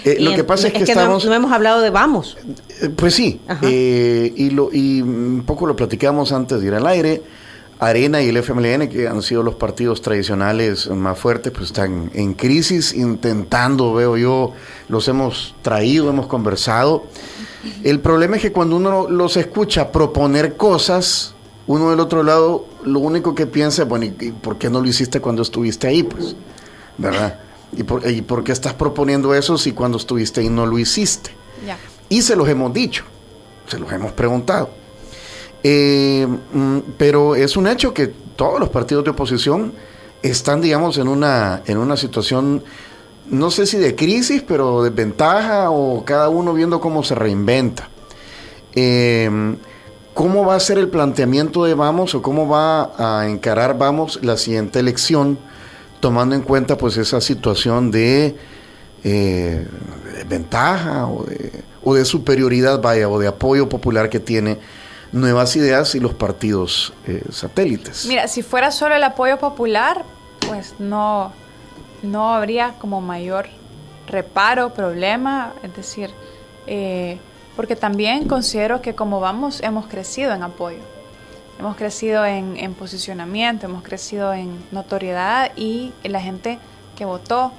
Y lo que pasa es que estamos... no hemos hablado de Vamos. Pues sí, y un poco lo platicamos antes de ir al aire. Arena y el FMLN, que han sido los partidos tradicionales más fuertes, pues están en crisis, intentando, veo yo, los hemos traído, hemos conversado. El problema es que cuando uno los escucha proponer cosas, uno del otro lado lo único que piensa es, bueno, ¿y por qué no lo hiciste cuando estuviste ahí? Pues, ¿verdad? ¿Y por qué estás proponiendo eso si cuando estuviste ahí no lo hiciste? Ya. Y se los hemos dicho, se los hemos preguntado. Pero es un hecho que todos los partidos de oposición están, digamos, en una situación, no sé si de crisis, pero de ventaja, o cada uno viendo cómo se reinventa. ¿Cómo va a ser el planteamiento de Vamos, o cómo va a encarar Vamos la siguiente elección, tomando en cuenta pues esa situación de ventaja o de superioridad, o de apoyo popular que tiene Nuevas Ideas y los partidos satélites? Mira, si fuera solo el apoyo popular, pues no habría como mayor reparo, problema, es decir, porque también considero que como Vamos hemos crecido en apoyo, hemos crecido en posicionamiento, hemos crecido en notoriedad, y la gente que votó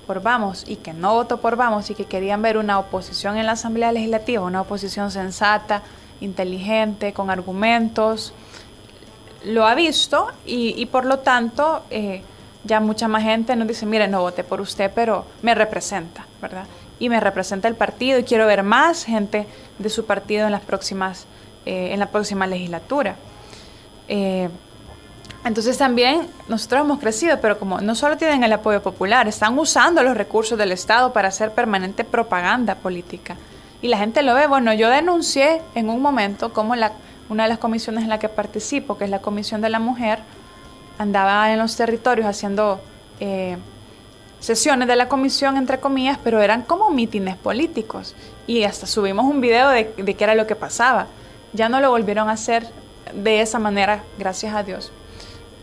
por Vamos y que no votó por Vamos y que querían ver una oposición en la Asamblea Legislativa, una oposición sensata, inteligente, con argumentos, lo ha visto y por lo tanto ya mucha más gente nos dice, mire, no voté por usted, pero me representa, ¿verdad? Y me representa el partido y quiero ver más gente de su partido en la próxima legislatura. Entonces también nosotros hemos crecido, pero como no solo tienen el apoyo popular, están usando los recursos del Estado para hacer permanente propaganda política. Y la gente lo ve. Bueno, yo denuncié en un momento como una de las comisiones en la que participo, que es la Comisión de la Mujer, andaba en los territorios haciendo sesiones de la comisión, entre comillas, pero eran como mítines políticos. Y hasta subimos un video de qué era lo que pasaba. Ya no lo volvieron a hacer de esa manera, gracias a Dios.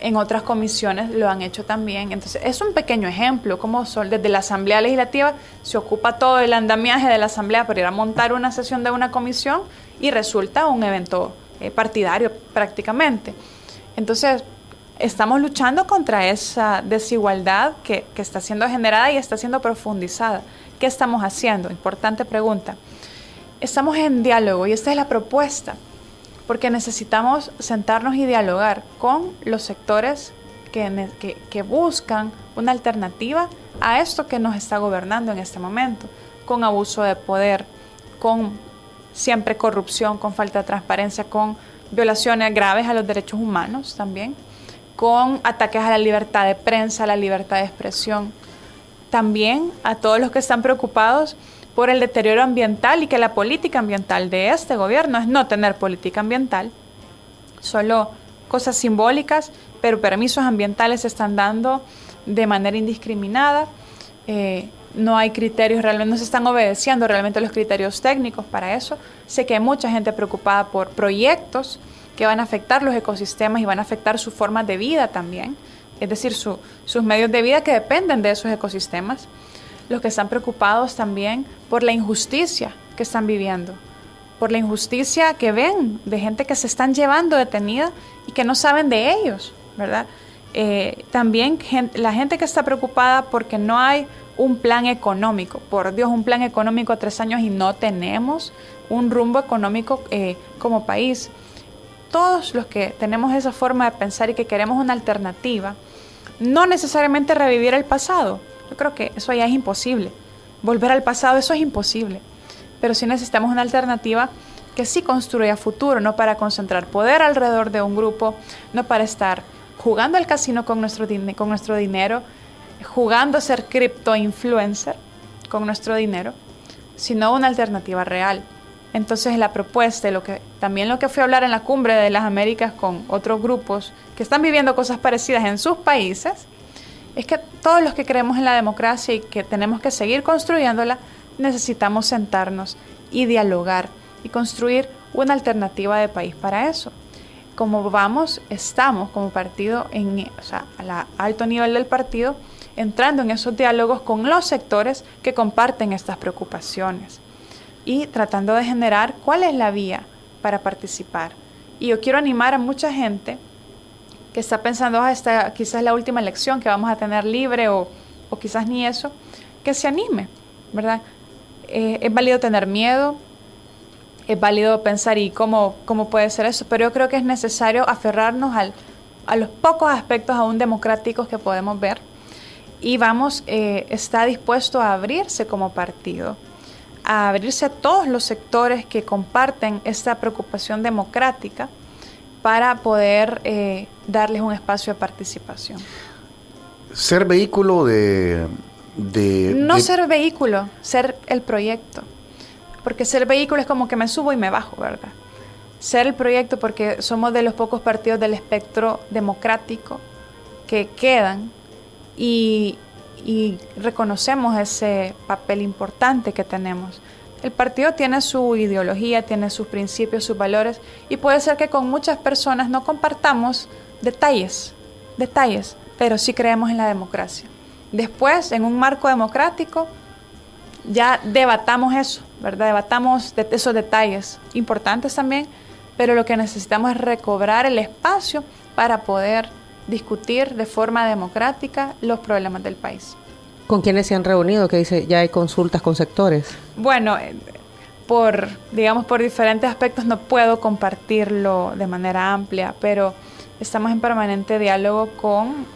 En otras comisiones lo han hecho también. Entonces, es un pequeño ejemplo, como desde la Asamblea Legislativa se ocupa todo el andamiaje de la Asamblea para ir a montar una sesión de una comisión y resulta un evento partidario prácticamente. Entonces, estamos luchando contra esa desigualdad que está siendo generada y está siendo profundizada. ¿Qué estamos haciendo? Importante pregunta. Estamos en diálogo y esta es la propuesta, porque necesitamos sentarnos y dialogar con los sectores que buscan una alternativa a esto que nos está gobernando en este momento, con abuso de poder, con siempre corrupción, con falta de transparencia, con violaciones graves a los derechos humanos también, con ataques a la libertad de prensa, a la libertad de expresión, también a todos los que están preocupados por el deterioro ambiental y que la política ambiental de este gobierno es no tener política ambiental, solo cosas simbólicas, pero permisos ambientales se están dando de manera indiscriminada, no hay criterios, realmente no se están obedeciendo realmente los criterios técnicos para eso. Sé que hay mucha gente preocupada por proyectos que van a afectar los ecosistemas y van a afectar sus formas de vida también, es decir, sus medios de vida que dependen de esos ecosistemas. Los que están preocupados también por la injusticia que están viviendo, por la injusticia que ven de gente que se están llevando detenida y que no saben de ellos, ¿verdad? También la gente que está preocupada porque no hay un plan económico. Por Dios, un plan económico a 3 años y no tenemos un rumbo económico como país. Todos los que tenemos esa forma de pensar y que queremos una alternativa, no necesariamente revivir el pasado. Yo creo que eso ya es imposible. Volver al pasado, eso es imposible. Pero sí necesitamos una alternativa que sí construya futuro, no para concentrar poder alrededor de un grupo, no para estar jugando al casino con nuestro dinero, jugando a ser cripto-influencer con nuestro dinero, sino una alternativa real. Entonces la propuesta, también lo que fui a hablar en la Cumbre de las Américas con otros grupos que están viviendo cosas parecidas en sus países, es que todos los que creemos en la democracia y que tenemos que seguir construyéndola, necesitamos sentarnos y dialogar y construir una alternativa de país para eso. Como estamos como partido, a alto nivel del partido, entrando en esos diálogos con los sectores que comparten estas preocupaciones y tratando de generar cuál es la vía para participar. Y yo quiero animar a mucha gente que está pensando, esta quizás es la última elección que vamos a tener libre o quizás ni eso, que se anime, ¿verdad? Es válido tener miedo, es válido pensar y cómo puede ser eso, pero yo creo que es necesario aferrarnos a los pocos aspectos aún democráticos que podemos ver y está dispuesto a abrirse como partido, a abrirse a todos los sectores que comparten esta preocupación democrática para poder darles un espacio de participación. Ser vehículo ser vehículo, ser el proyecto. Porque ser vehículo es como que me subo y me bajo, ¿verdad? Ser el proyecto porque somos de los pocos partidos del espectro democrático que quedan y reconocemos ese papel importante que tenemos. El partido tiene su ideología, tiene sus principios, sus valores y puede ser que con muchas personas no compartamos detalles, pero sí creemos en la democracia. Después, en un marco democrático, ya debatamos eso, ¿verdad? Debatamos esos detalles importantes también, pero lo que necesitamos es recobrar el espacio para poder discutir de forma democrática los problemas del país. ¿Con quiénes se han reunido? Que dice, ya hay consultas con sectores. Bueno, por diferentes aspectos no puedo compartirlo de manera amplia, pero estamos en permanente diálogo con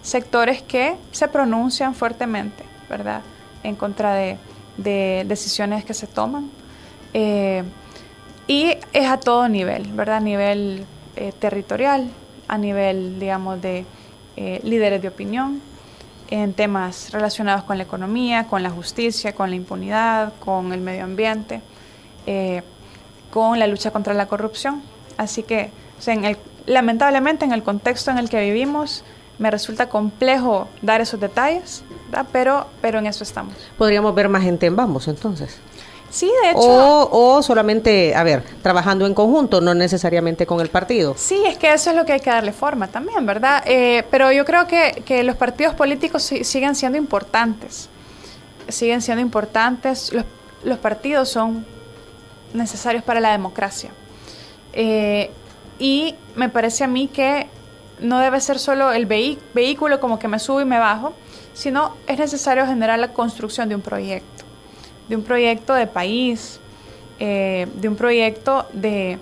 sectores que se pronuncian fuertemente, ¿verdad?, en contra de decisiones que se toman. Y es a todo nivel, ¿verdad?, a nivel territorial, a nivel, digamos, de líderes de opinión, en temas relacionados con la economía, con la justicia, con la impunidad, con el medio ambiente, con la lucha contra la corrupción. Así que, o sea, lamentablemente, en el contexto en el que vivimos, me resulta complejo dar esos detalles, ¿verdad? Pero en eso estamos. ¿Podríamos ver más gente en Vamos, entonces? Sí, de hecho. O solamente, trabajando en conjunto, no necesariamente con el partido. Sí, es que eso es lo que hay que darle forma también, ¿verdad? Pero yo creo que los partidos políticos siguen siendo importantes. Siguen siendo importantes. Los partidos son necesarios para la democracia. Y me parece a mí que no debe ser solo el vehículo como que me subo y me bajo, sino es necesario generar la construcción de un proyecto de país, de un proyecto de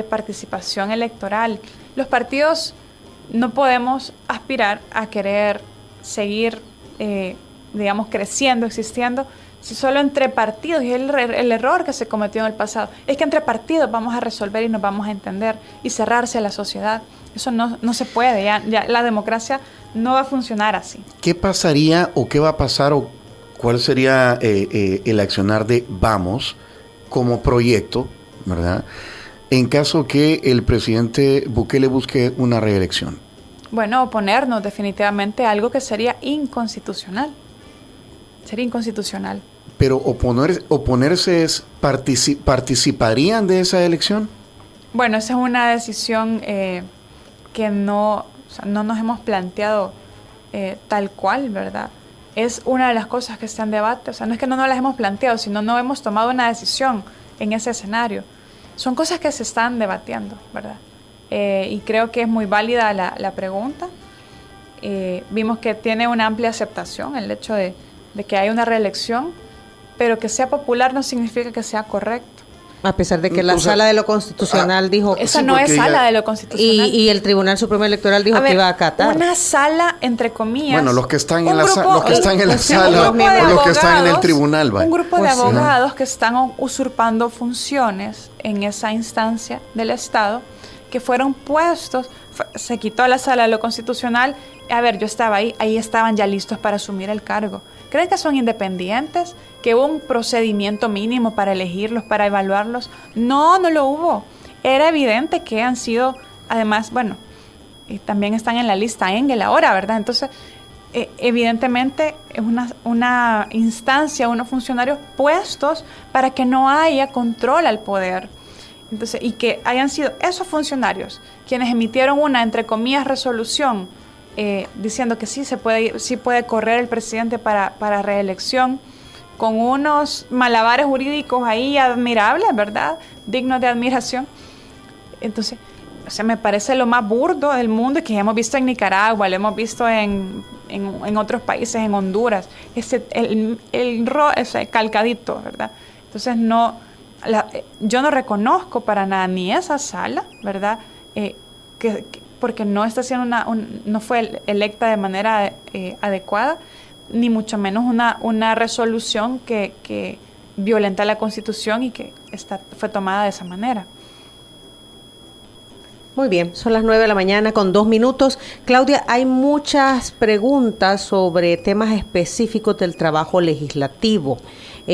participación electoral. Los partidos no podemos aspirar a querer seguir, digamos, creciendo, existiendo, si solo entre partidos, y el error que se cometió en el pasado, es que entre partidos vamos a resolver y nos vamos a entender y cerrarse a la sociedad. Eso no se puede, ya la democracia no va a funcionar así. ¿Qué pasaría o qué va a pasar o cuál sería el accionar de Vamos como proyecto, ¿verdad?, en caso que el presidente Bukele busque una reelección? Bueno, oponernos definitivamente a algo que sería inconstitucional. Sería inconstitucional. Pero oponerse es ¿participarían de esa elección? Bueno, esa es una decisión que no nos hemos planteado tal cual, ¿verdad? Es una de las cosas que está en debate. O sea, no es que no nos las hemos planteado, sino no hemos tomado una decisión en ese escenario. Son cosas que se están debatiendo, ¿verdad? Y creo que es muy válida la pregunta. Vimos que tiene una amplia aceptación el hecho de que haya una reelección, pero que sea popular no significa que sea correcto. A pesar de que la Sala de lo Constitucional dijo... Esa no es Sala de lo Constitucional. Y el Tribunal Supremo Electoral dijo que iba a acatar. Una sala, entre comillas... Bueno, los que están en la sala o los que están en el tribunal. Un grupo de abogados que están usurpando funciones en esa instancia del Estado, que fueron puestos... Se quitó la Sala de lo Constitucional. A ver, yo estaba ahí estaban ya listos para asumir el cargo. ¿Creen que son independientes? ¿Que hubo un procedimiento mínimo para elegirlos, para evaluarlos? No lo hubo. Era evidente que han sido, además, bueno, y también están en la lista Engel ahora, ¿verdad? Entonces, evidentemente es una instancia, unos funcionarios puestos para que no haya control al poder. Entonces, y que hayan sido esos funcionarios quienes emitieron una, entre comillas, resolución diciendo que sí puede correr el presidente para reelección, con unos malabares jurídicos ahí admirables, ¿verdad? Dignos de admiración. Entonces, o sea, me parece lo más burdo del mundo, que hemos visto en Nicaragua, lo hemos visto en otros países, en Honduras, ese calcadito, ¿verdad? Entonces, yo no reconozco para nada ni esa sala, ¿verdad? Porque no está siendo no fue electa de manera adecuada, ni mucho menos una resolución que violenta la Constitución y que fue tomada de esa manera. Muy bien, son las 9 de la mañana con 2 minutos. Claudia, hay muchas preguntas sobre temas específicos del trabajo legislativo,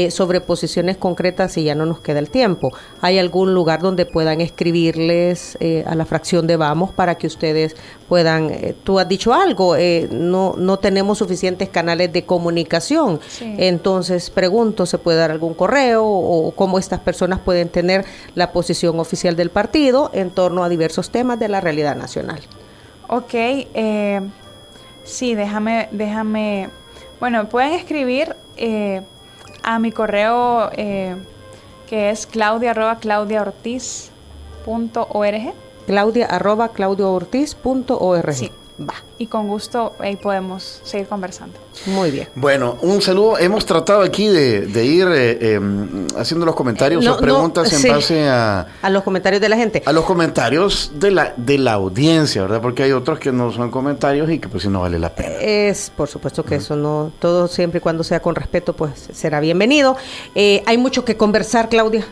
sobre posiciones concretas y ya no nos queda el tiempo. ¿Hay algún lugar donde puedan escribirles a la fracción de Vamos para que ustedes puedan, tú has dicho algo, no tenemos suficientes canales de comunicación? Sí. Entonces pregunto, ¿se puede dar algún correo o cómo estas personas pueden tener la posición oficial del partido en torno a diversos temas de la realidad nacional? Ok, sí, déjame, bueno, pueden escribir a mi correo que es claudia@claudiaortiz.org. Claudia@claudiaortiz.org. Sí, Va. Y con gusto ahí podemos seguir conversando. Muy bien. Bueno, un saludo. Hemos tratado aquí de ir haciendo los comentarios o preguntas en base a los comentarios de la gente. A los comentarios de la audiencia, ¿verdad? Porque hay otros que no son comentarios y que pues sí no vale la pena. Es, por supuesto que eso no, todo siempre y cuando sea con respeto, pues será bienvenido. Hay mucho que conversar, Claudia.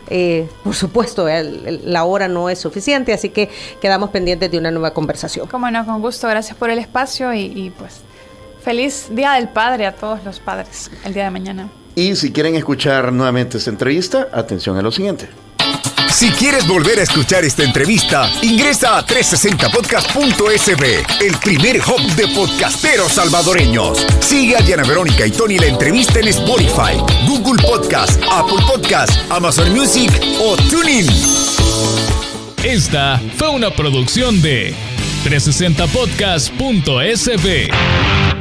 Por supuesto, la hora no es suficiente, así que quedamos pendientes de una nueva conversación. Como no, con gusto. Gracias por el espacio y pues feliz Día del Padre a todos los padres el día de mañana. Y si quieren escuchar nuevamente esta entrevista, atención a lo siguiente. Si quieres volver a escuchar esta entrevista, ingresa a 360podcast.sb, el primer hub de podcasteros salvadoreños. Sigue a Diana Verónica y Tony la entrevista en Spotify, Google Podcast, Apple Podcast, Amazon Music o TuneIn. Esta fue una producción de 360podcast.sb.